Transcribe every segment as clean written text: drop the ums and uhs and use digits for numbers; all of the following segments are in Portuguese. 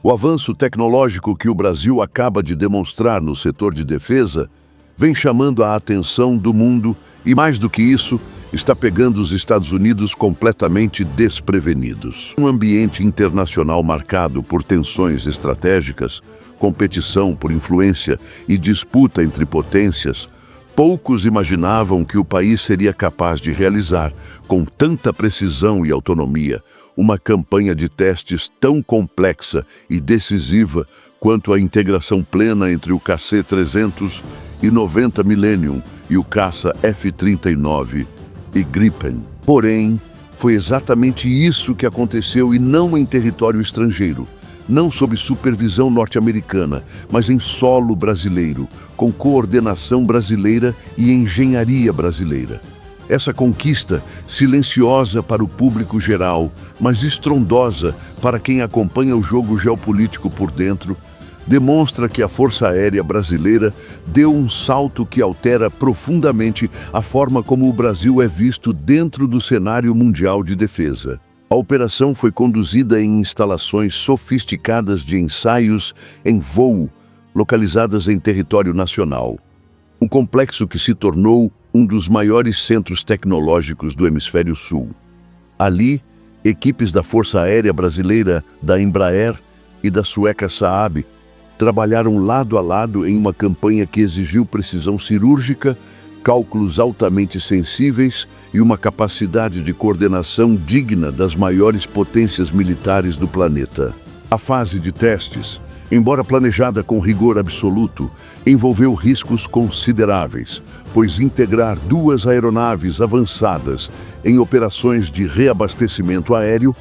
O avanço tecnológico que o Brasil acaba de demonstrar no setor de defesa vem chamando a atenção do mundo e, mais do que isso, está pegando os Estados Unidos completamente desprevenidos. Um ambiente internacional marcado por tensões estratégicas, competição por influência e disputa entre potências, poucos imaginavam que o país seria capaz de realizar, com tanta precisão e autonomia, uma campanha de testes tão complexa e decisiva quanto a integração plena entre o KC-390 Millennium e o caça F-39 e Gripen. Porém, foi exatamente isso que aconteceu e não em território estrangeiro, não sob supervisão norte-americana, mas em solo brasileiro, com coordenação brasileira e engenharia brasileira. Essa conquista, silenciosa para o público geral, mas estrondosa para quem acompanha o jogo geopolítico por dentro, demonstra que a Força Aérea Brasileira deu um salto que altera profundamente a forma como o Brasil é visto dentro do cenário mundial de defesa. A operação foi conduzida em instalações sofisticadas de ensaios em voo, localizadas em território nacional. Um complexo que se tornou um dos maiores centros tecnológicos do Hemisfério Sul. Ali, equipes da Força Aérea Brasileira, da Embraer e da sueca Saab trabalharam lado a lado em uma campanha que exigiu precisão cirúrgica, cálculos altamente sensíveis e uma capacidade de coordenação digna das maiores potências militares do planeta. A fase de testes, embora planejada com rigor absoluto, envolveu riscos consideráveis, pois integrar duas aeronaves avançadas em operações de reabastecimento aéreo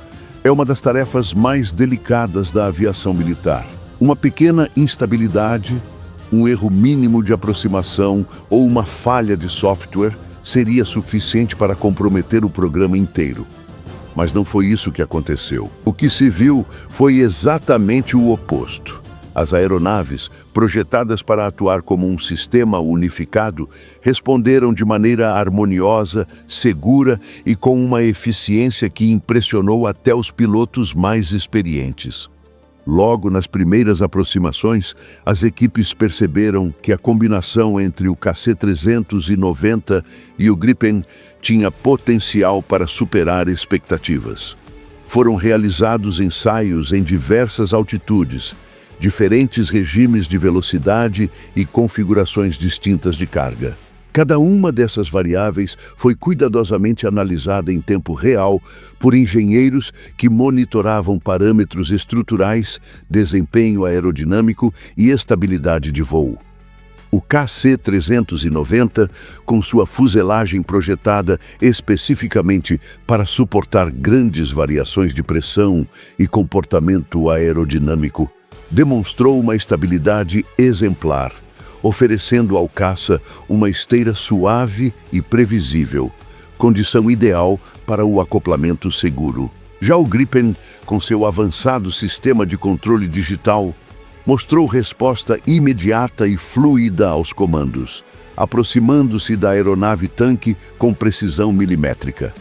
é uma das tarefas mais delicadas da aviação militar. Uma pequena instabilidade, um erro mínimo de aproximação ou uma falha de software seria suficiente para comprometer o programa inteiro. Mas não foi isso que aconteceu. O que se viu foi exatamente o oposto. As aeronaves, projetadas para atuar como um sistema unificado, responderam de maneira harmoniosa, segura e com uma eficiência que impressionou até os pilotos mais experientes. Logo nas primeiras aproximações, as equipes perceberam que a combinação entre o KC-390 e o Gripen tinha potencial para superar expectativas. Foram realizados ensaios em diversas altitudes, diferentes regimes de velocidade e configurações distintas de carga. Cada uma dessas variáveis foi cuidadosamente analisada em tempo real por engenheiros que monitoravam parâmetros estruturais, desempenho aerodinâmico e estabilidade de voo. O KC-390, com sua fuselagem projetada especificamente para suportar grandes variações de pressão e comportamento aerodinâmico, demonstrou uma estabilidade exemplar, oferecendo ao caça uma esteira suave e previsível, condição ideal para o acoplamento seguro. Já o Gripen, com seu avançado sistema de controle digital, mostrou resposta imediata e fluida aos comandos, aproximando-se da aeronave-tanque com precisão milimétrica.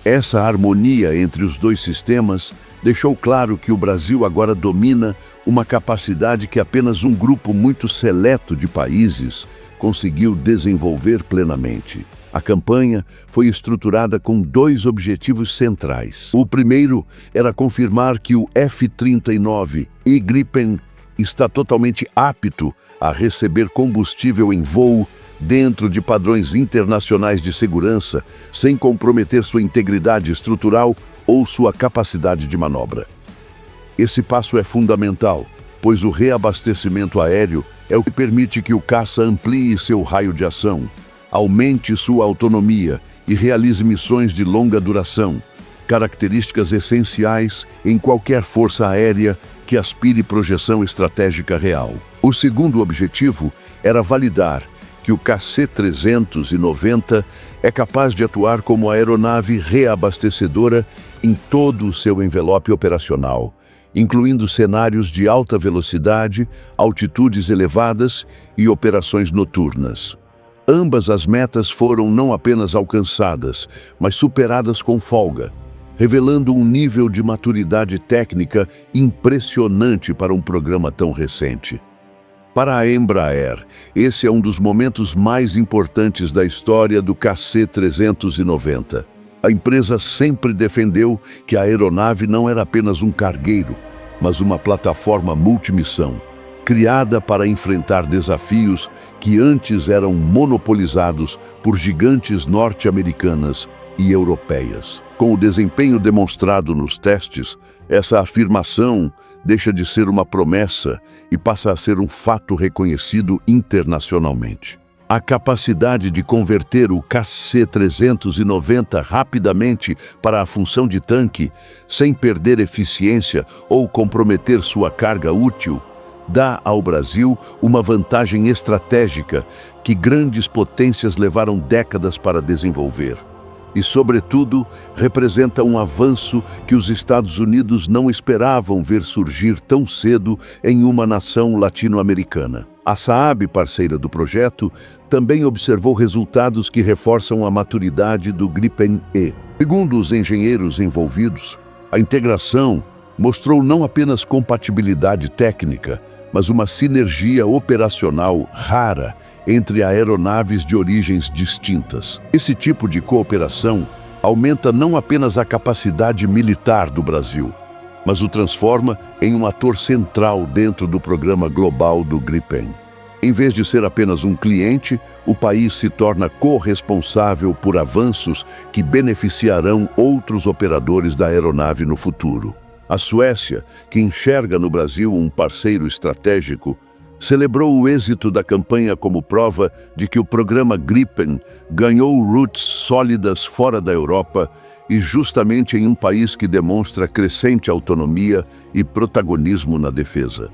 Essa harmonia entre os dois sistemas deixou claro que o Brasil agora domina uma capacidade que apenas um grupo muito seleto de países conseguiu desenvolver plenamente. A campanha foi estruturada com dois objetivos centrais. O primeiro era confirmar que o F-39 e Gripen está totalmente apto a receber combustível em voo dentro de padrões internacionais de segurança, sem comprometer sua integridade estrutural ou sua capacidade de manobra. Esse passo é fundamental, pois o reabastecimento aéreo é o que permite que o caça amplie seu raio de ação, aumente sua autonomia e realize missões de longa duração, características essenciais em qualquer força aérea que aspire projeção estratégica real. O segundo objetivo era validar que o KC-390 é capaz de atuar como aeronave reabastecedora em todo o seu envelope operacional, incluindo cenários de alta velocidade, altitudes elevadas e operações noturnas. Ambas as metas foram não apenas alcançadas, mas superadas com folga, revelando um nível de maturidade técnica impressionante para um programa tão recente. Para a Embraer, esse é um dos momentos mais importantes da história do KC-390. A empresa sempre defendeu que a aeronave não era apenas um cargueiro, mas uma plataforma multimissão, criada para enfrentar desafios que antes eram monopolizados por gigantes norte-americanas e europeias. Com o desempenho demonstrado nos testes, essa afirmação deixa de ser uma promessa e passa a ser um fato reconhecido internacionalmente. A capacidade de converter o KC-390 rapidamente para a função de tanque, sem perder eficiência ou comprometer sua carga útil, dá ao Brasil uma vantagem estratégica que grandes potências levaram décadas para desenvolver. E, sobretudo, representa um avanço que os Estados Unidos não esperavam ver surgir tão cedo em uma nação latino-americana. A Saab, parceira do projeto, também observou resultados que reforçam a maturidade do Gripen E. Segundo os engenheiros envolvidos, a integração mostrou não apenas compatibilidade técnica, mas uma sinergia operacional rara entre aeronaves de origens distintas. Esse tipo de cooperação aumenta não apenas a capacidade militar do Brasil, mas o transforma em um ator central dentro do programa global do Gripen. Em vez de ser apenas um cliente, o país se torna corresponsável por avanços que beneficiarão outros operadores da aeronave no futuro. A Suécia, que enxerga no Brasil um parceiro estratégico, celebrou o êxito da campanha como prova de que o programa Gripen ganhou roots sólidas fora da Europa e justamente em um país que demonstra crescente autonomia e protagonismo na defesa.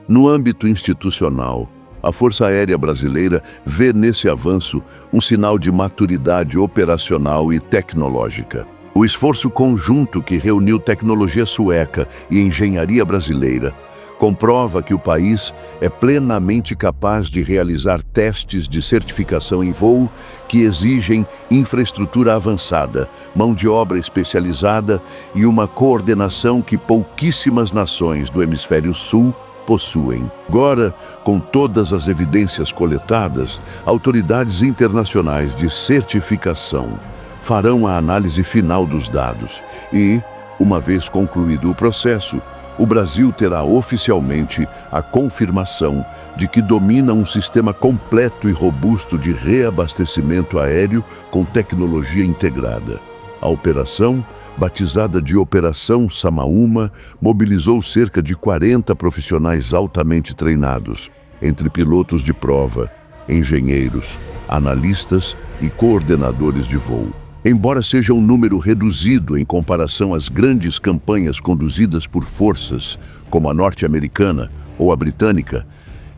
No âmbito institucional, a Força Aérea Brasileira vê nesse avanço um sinal de maturidade operacional e tecnológica. O esforço conjunto que reuniu tecnologia sueca e engenharia brasileira comprova que o país é plenamente capaz de realizar testes de certificação em voo que exigem infraestrutura avançada, mão de obra especializada e uma coordenação que pouquíssimas nações do Hemisfério Sul possuem. Agora, com todas as evidências coletadas, autoridades internacionais de certificação farão a análise final dos dados e, uma vez concluído o processo, o Brasil terá oficialmente a confirmação de que domina um sistema completo e robusto de reabastecimento aéreo com tecnologia integrada. A operação, batizada de Operação Samaúma, mobilizou cerca de 40 profissionais altamente treinados, entre pilotos de prova, engenheiros, analistas e coordenadores de voo. Embora seja um número reduzido em comparação às grandes campanhas conduzidas por forças como a norte-americana ou a britânica,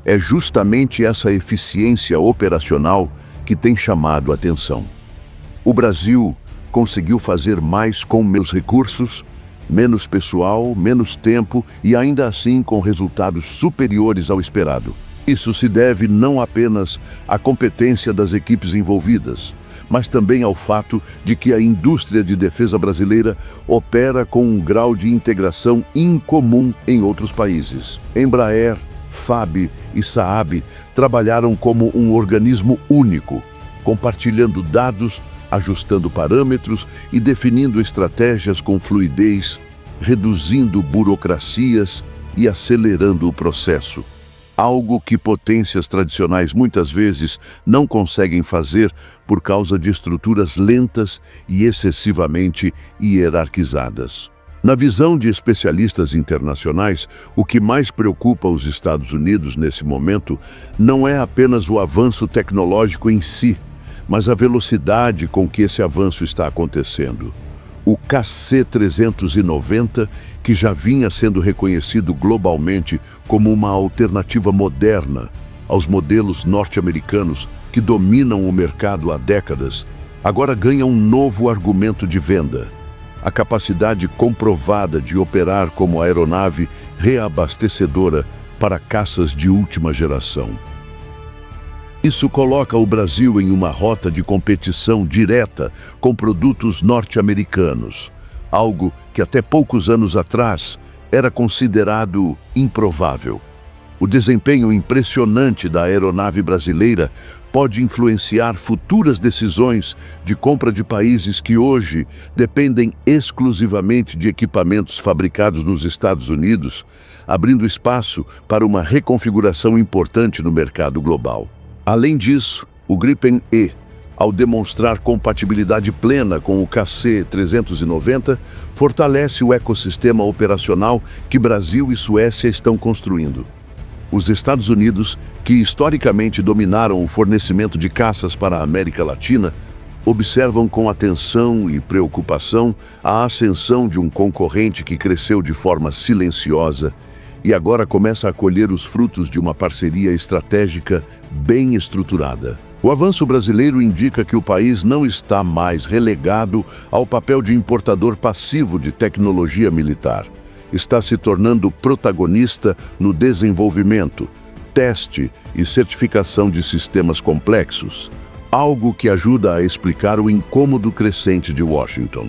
é justamente essa eficiência operacional que tem chamado a atenção. O Brasil conseguiu fazer mais com menos recursos, menos pessoal, menos tempo e ainda assim com resultados superiores ao esperado. Isso se deve não apenas à competência das equipes envolvidas, mas também ao fato de que a indústria de defesa brasileira opera com um grau de integração incomum em outros países. Embraer, FAB e Saab trabalharam como um organismo único, compartilhando dados, ajustando parâmetros e definindo estratégias com fluidez, reduzindo burocracias e acelerando o processo. Algo que potências tradicionais muitas vezes não conseguem fazer por causa de estruturas lentas e excessivamente hierarquizadas. Na visão de especialistas internacionais, o que mais preocupa os Estados Unidos nesse momento não é apenas o avanço tecnológico em si, mas a velocidade com que esse avanço está acontecendo. O KC-390, que já vinha sendo reconhecido globalmente como uma alternativa moderna aos modelos norte-americanos que dominam o mercado há décadas, agora ganha um novo argumento de venda: a capacidade comprovada de operar como aeronave reabastecedora para caças de última geração. Isso coloca o Brasil em uma rota de competição direta com produtos norte-americanos, algo que até poucos anos atrás era considerado improvável. O desempenho impressionante da aeronave brasileira pode influenciar futuras decisões de compra de países que hoje dependem exclusivamente de equipamentos fabricados nos Estados Unidos, abrindo espaço para uma reconfiguração importante no mercado global. Além disso, o Gripen-E, ao demonstrar compatibilidade plena com o KC-390, fortalece o ecossistema operacional que Brasil e Suécia estão construindo. Os Estados Unidos, que historicamente dominaram o fornecimento de caças para a América Latina, observam com atenção e preocupação a ascensão de um concorrente que cresceu de forma silenciosa e agora começa a colher os frutos de uma parceria estratégica bem estruturada. O avanço brasileiro indica que o país não está mais relegado ao papel de importador passivo de tecnologia militar. Está se tornando protagonista no desenvolvimento, teste e certificação de sistemas complexos, algo que ajuda a explicar o incômodo crescente de Washington.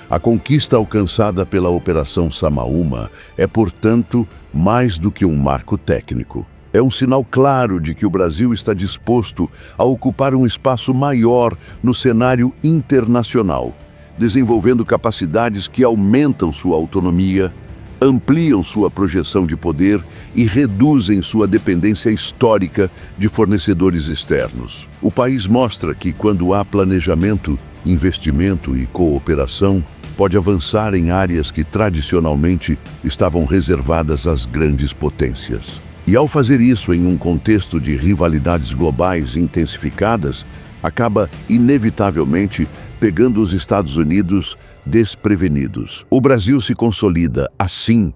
A conquista alcançada pela Operação Samaúma é, portanto, mais do que um marco técnico. É um sinal claro de que o Brasil está disposto a ocupar um espaço maior no cenário internacional, desenvolvendo capacidades que aumentam sua autonomia, ampliam sua projeção de poder e reduzem sua dependência histórica de fornecedores externos. O país mostra que, quando há planejamento, investimento e cooperação, pode avançar em áreas que tradicionalmente estavam reservadas às grandes potências. E ao fazer isso em um contexto de rivalidades globais intensificadas, acaba inevitavelmente pegando os Estados Unidos desprevenidos. O Brasil se consolida, assim,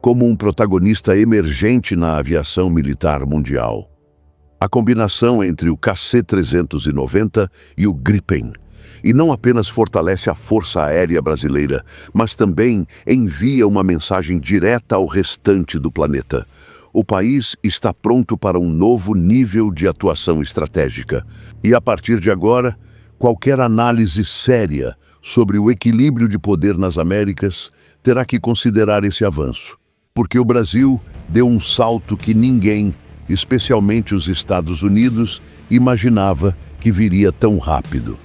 como um protagonista emergente na aviação militar mundial. A combinação entre o KC-390 e o Gripen, e não apenas fortalece a Força Aérea Brasileira, mas também envia uma mensagem direta ao restante do planeta. O país está pronto para um novo nível de atuação estratégica. E a partir de agora, qualquer análise séria sobre o equilíbrio de poder nas Américas terá que considerar esse avanço, porque o Brasil deu um salto que ninguém, especialmente os Estados Unidos, imaginava que viria tão rápido.